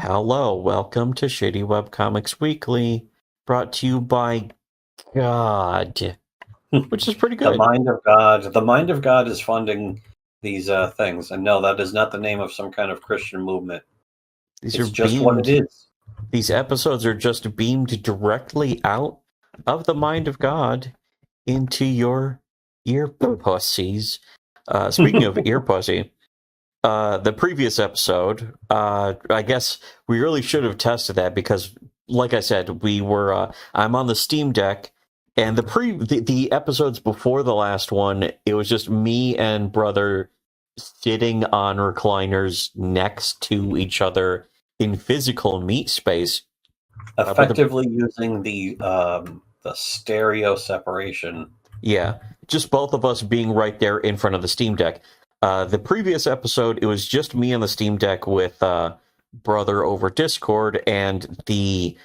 Hello, welcome to Shittywebcomics Weekly, brought to you by God, which is pretty The good. mind of God. The mind of God is funding these things, and no, that is not the name of some kind of Christian movement. These It's are just what it is. These episodes are just beamed directly out of the mind of God into your ear pussies. Speaking of ear pussy, the previous episode, I guess we really should have tested that because, like I said, I'm on the Steam Deck, and the episodes before the last one, it was just me and brother sitting on recliners next to each other in physical meat space. Effectively using the stereo separation. Yeah, just both of us being right there in front of the Steam Deck. The previous episode, it was just me on the Steam Deck with brother over Discord, and the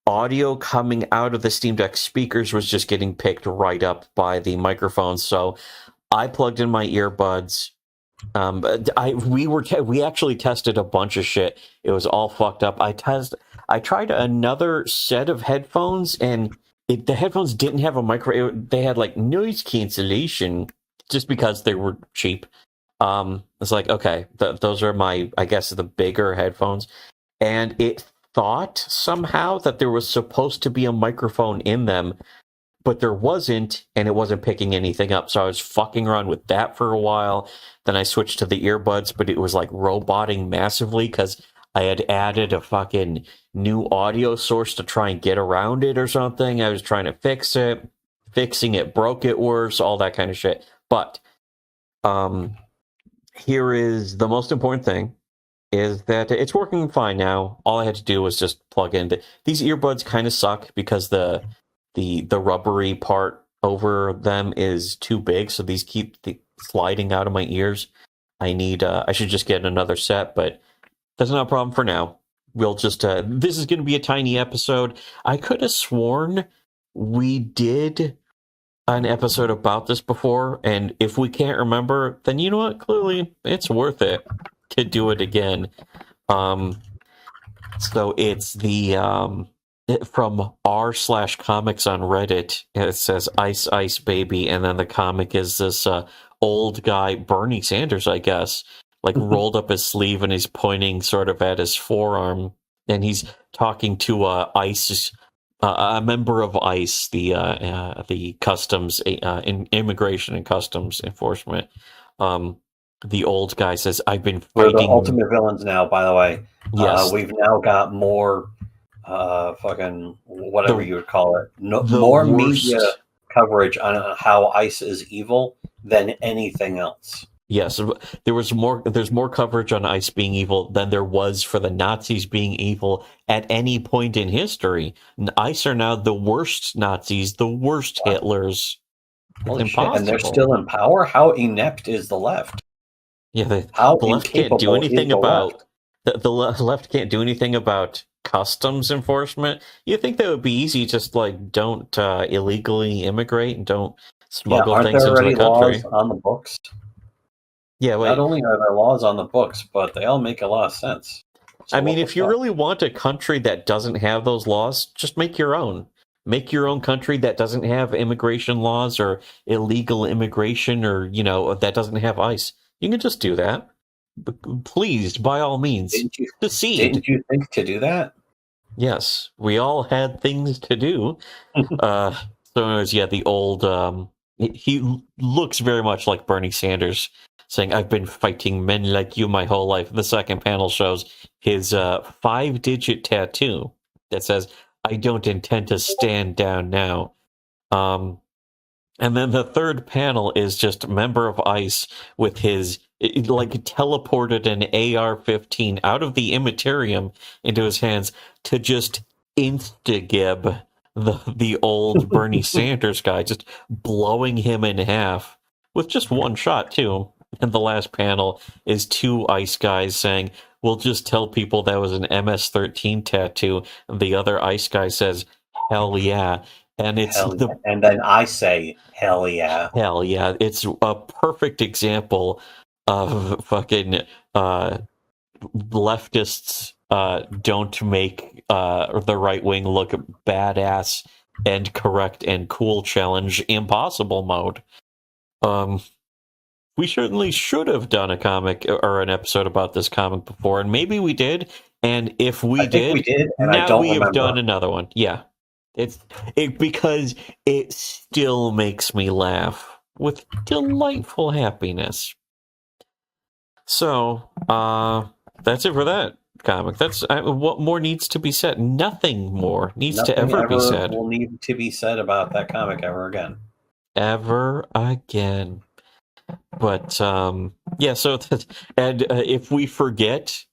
audio coming out of the Steam Deck speakers was just getting picked right up by the microphone. So I plugged in my earbuds. We actually tested a bunch of shit. It was all fucked up. I tried another set of headphones, and the headphones didn't have a micro. They had like noise cancellation just because they were cheap. It's like, okay, those are I guess, the bigger headphones, and it thought somehow that there was supposed to be a microphone in them, but there wasn't, and it wasn't picking anything up. So I was fucking around with that for a while. Then I switched to the earbuds, but it was like roboting massively because I had added a fucking new audio source to try and get around it or something. I was trying to fix it. Fixing it broke it worse, all that kind of shit. But here is the most important thing, is that it's working fine now. All I had to do was just plug in. These earbuds kind of suck because the rubbery part over them is too big, so these keep sliding out of my ears. I should just get another set, but that's not a problem for now. We'll just this is going to be a tiny episode. I could have sworn we did an episode about this before, and if we can't remember, then you know what? Clearly, it's worth it to do it again. So it's the from r/comics on Reddit. It says Ice Ice Baby, and then the comic is this old guy, Bernie Sanders, I guess, like rolled up his sleeve and he's pointing sort of at his forearm, and he's talking to ICE. A member of ICE, the customs, immigration and customs enforcement. The old guy says, "I've been fighting." We're the ultimate villains now, by the way. Yes, we've now got more, fucking whatever you would call it, worst more media coverage on how ICE is evil than anything else. Yes, there's more coverage on ICE being evil than there was for the Nazis being evil at any point in history. ICE are now the worst Nazis, the worst Hitlers. Holy shit, and they're still in power? How inept is the left? Yeah, the left can't do anything about the left can't do anything about customs enforcement. You think that would be easy? Just like don't illegally immigrate and don't smuggle things into the country. Laws on the books? Yeah, not only are there laws on the books, but they all make a lot of sense. So I mean, if you really want a country that doesn't have those laws, just make your own. Make your own country that doesn't have immigration laws or illegal immigration, or that doesn't have ICE. You can just do that. Please, by all means, secede. Didn't you think to do that? Yes, we all had things to do. So anyways, yeah, the old he looks very much like Bernie Sanders, saying, "I've been fighting men like you my whole life." The second panel shows his 5-digit tattoo that says, "I don't intend to stand down now." And then the third panel is just a member of ICE with his, like, teleported an AR-15 out of the Immaterium into his hands to just insta-gib the old Bernie Sanders guy, just blowing him in half with just one shot, too. And the last panel is two ICE guys saying, "We'll just tell people that was an MS-13 tattoo." And the other ICE guy says, "Hell yeah." And it's and then I say, "Hell yeah." Hell yeah. It's a perfect example of fucking leftists don't make the right wing look badass and correct and cool challenge impossible mode. We certainly should have done a comic or an episode about this comic before, and maybe we did. And if we did, and I now don't we have remember. done another one. Yeah, because it still makes me laugh with delightful happiness. So that's it for that comic. That's what more needs to be said. Nothing more needs to ever be said. Will need to be said about that comic ever again. Ever again. But yeah, so if we forget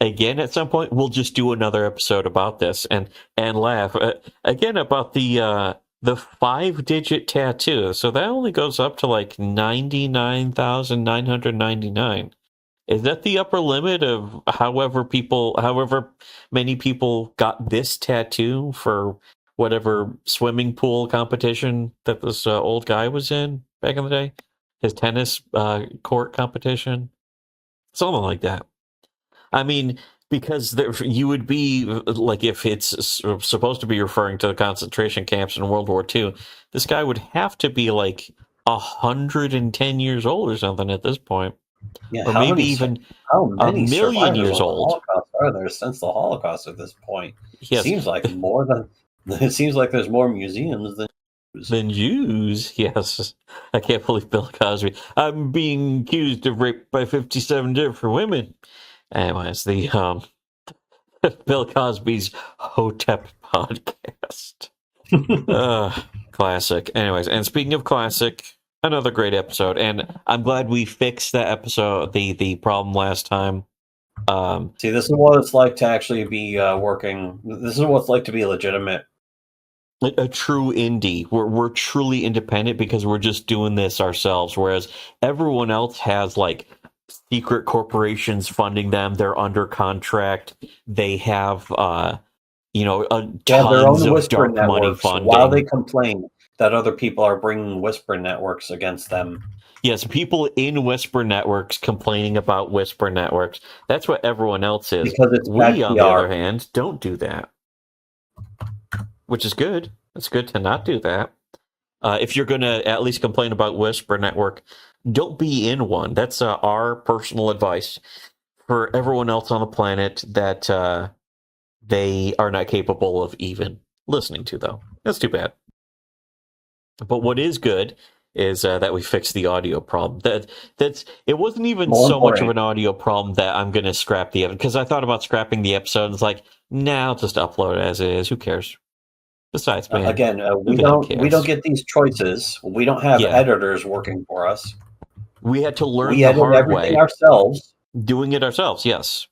again at some point, we'll just do another episode about this and laugh again about the 5-digit tattoo. So that only goes up to like 99,999. Is that the upper limit of however many people got this tattoo for whatever swimming pool competition that this old guy was in back in the day? His tennis court competition? Something like that. I mean, because you would be, like, if it's supposed to be referring to the concentration camps in World War II, this guy would have to be like 110 years old or something at this point. Yeah, or maybe even a million years old. Holocaust are there since the Holocaust at this point? Yes. Seems like more than it seems like there's more museums than Jews. Yes, I can't believe Bill Cosby. I'm being accused of rape by 57 different women. Anyways, the Bill Cosby's Hotep podcast. Classic. Anyways, and speaking of classic, another great episode, and I'm glad we fixed that episode, the problem last time. See, this is what it's like to actually be working. This is what it's like to be legitimate. A true indie. We're truly independent because we're just doing this ourselves, whereas everyone else has like secret corporations funding them. They're under contract. They have tons of dark money funding. While they complain that other people are bringing Whisper networks against them. Yes, people in Whisper networks complaining about Whisper networks. That's what everyone else is. Because it's we, on the other hand, don't do that. Which is good. It's good to not do that. If you're going to at least complain about Whisper network, don't be in one. That's our personal advice for everyone else on the planet that they are not capable of even listening to, though. That's too bad. But what is good is that we fixed the audio problem. It wasn't even much of an audio problem that I'm going to scrap the episode, because I thought about scrapping the episode. And it's like, I'll just upload it as it is. Who cares? Besides, man, again, we don't get these choices. We don't have editors working for us. We had to learn the hard way ourselves. Doing it ourselves, yes.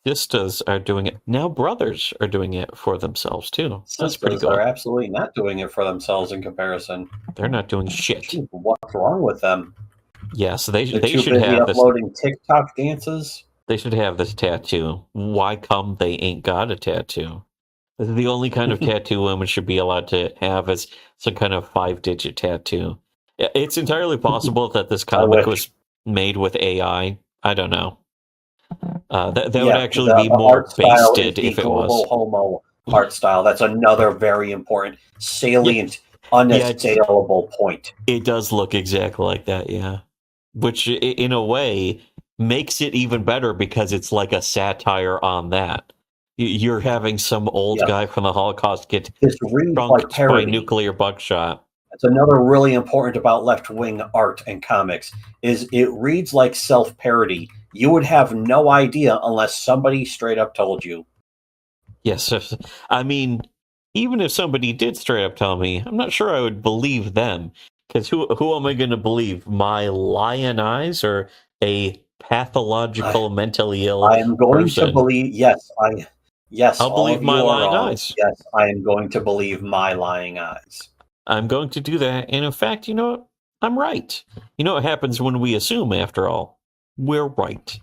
Sisters are doing it. Now brothers are doing it for themselves, too. That's pretty cool. They're absolutely not doing it for themselves in comparison. They're not doing shit. Jeez, what's wrong with them? Yeah, so they should have uploading TikTok dances. They should have this tattoo. Why come they ain't got a tattoo? This is the only kind of tattoo women should be allowed to have, is some kind of 5-digit tattoo. It's entirely possible that this comic was made with AI. I don't know. That would actually be more basted if it was. Homo art style. That's another very important, salient, unassailable point. It does look exactly like that, yeah. Which, in a way, makes it even better because it's like a satire on that. You're having some old guy from the Holocaust get struck by nuclear buckshot. That's another really important about left-wing art and comics, is it reads like self-parody. You would have no idea unless somebody straight up told you. Yes, I mean, even if somebody did straight up tell me, I'm not sure I would believe them. Because who am I going to believe? My lion eyes or a pathological, mentally ill I am going person? To believe, I'll believe my lying eyes. Yes, I am going to believe my lying eyes. I'm going to do that. And in fact, you know what? I'm right. You know what happens when we assume, after all? We're right.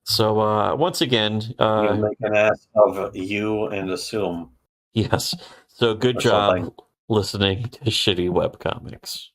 So, once again... you make an ass of you and assume. Yes. So, good job listening to Shitty Webcomics.